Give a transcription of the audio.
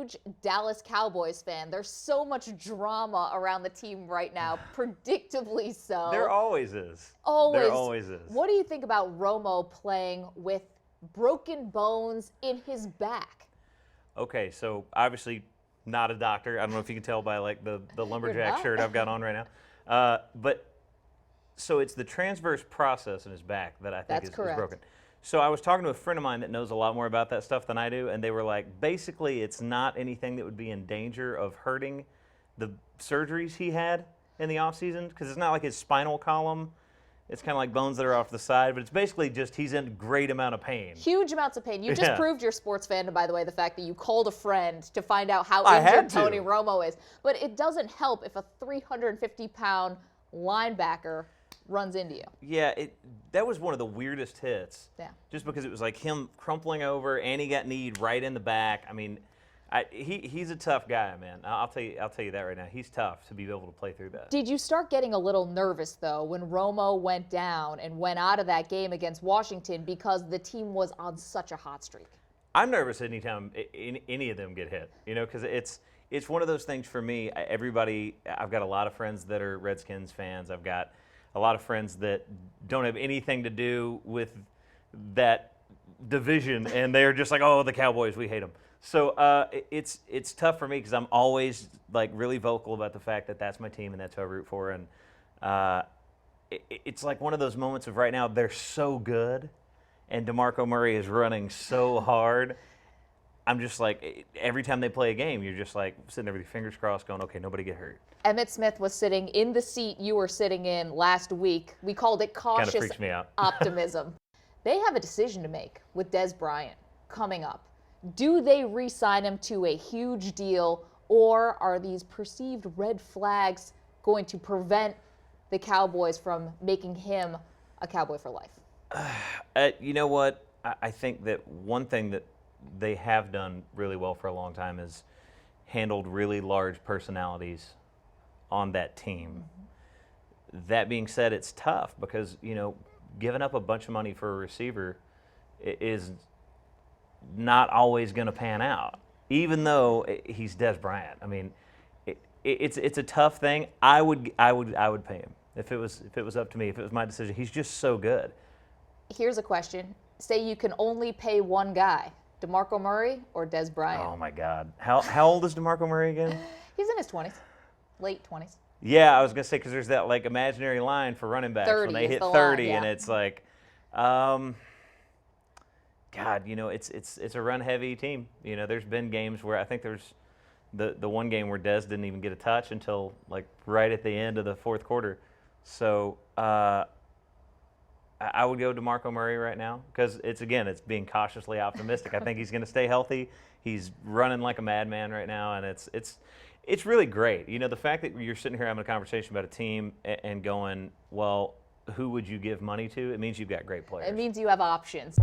huge Dallas Cowboys fan. There's so much drama around the team right now, predictably so. There always is. Always. There always is. What do you think about Romo playing with broken bones in his back? Okay, so obviously not a doctor. I don't know if you can tell by like the lumberjack shirt I've got on right now. But so it's the transverse process in his back that I think is broken. So I was talking to a friend of mine that knows a lot more about that stuff than I do, and they were like, basically it's not anything that would be in danger of hurting the surgeries he had in the offseason, because it's not like his spinal column. It's kind of like bones that are off the side, but it's basically just he's in a great amount of pain. Huge amounts of pain. You just proved your sports fandom, by the way, the fact that you called a friend to find out how injured Tony Romo is. But it doesn't help if a 350-pound linebacker runs into you. Yeah, that was one of the weirdest hits. Yeah. Just because it was like him crumpling over and he got kneed right in the back. I mean, he's a tough guy, man. I'll tell you that right now. He's tough to be able to play through that. Did you start getting a little nervous though when Romo went down and went out of that game against Washington because the team was on such a hot streak? I'm nervous anytime any of them get hit, because it's one of those things for me. I've got a lot of friends that are Redskins fans. I've got a lot of friends that don't have anything to do with that division, and they're just like, oh, the Cowboys, we hate them. So it's tough for me because I'm always like really vocal about the fact that that's my team and that's who I root for. And it's like one of those moments of right now they're so good, and DeMarco Murray is running so hard. I'm just like, every time they play a game, you're just like sitting there with your fingers crossed going, okay, nobody get hurt. Emmitt Smith was sitting in the seat you were sitting in last week. We called it cautious Kinda freaks me out. optimism. They have a decision to make with Dez Bryant coming up. Do they re-sign him to a huge deal, or are these perceived red flags going to prevent the Cowboys from making him a Cowboy for life? You know what? I think that one thing that they have done really well for a long time is handled really large personalities on that team. Mm-hmm. That being said, it's tough because, giving up a bunch of money for a receiver is not always going to pan out, even though he's Dez Bryant. I mean, it's a tough thing. I would pay him if it was up to me. If it was my decision, he's just so good. Here's a question: say you can only pay one guy, DeMarco Murray or Dez Bryant? Oh my God, how old is DeMarco Murray again? He's in his 20s, late 20s. Yeah, I was gonna say because there's that like imaginary line for running backs when they hit 30, and it's like, God, it's a run-heavy team. There's been games where I think there's the one game where Dez didn't even get a touch until like right at the end of the fourth quarter. So I would go DeMarco Murray right now because it's being cautiously optimistic. I think he's gonna stay healthy. He's running like a madman right now, and it's really great. The fact that you're sitting here having a conversation about a team and going, well, who would you give money to? It means you've got great players. It means you have options.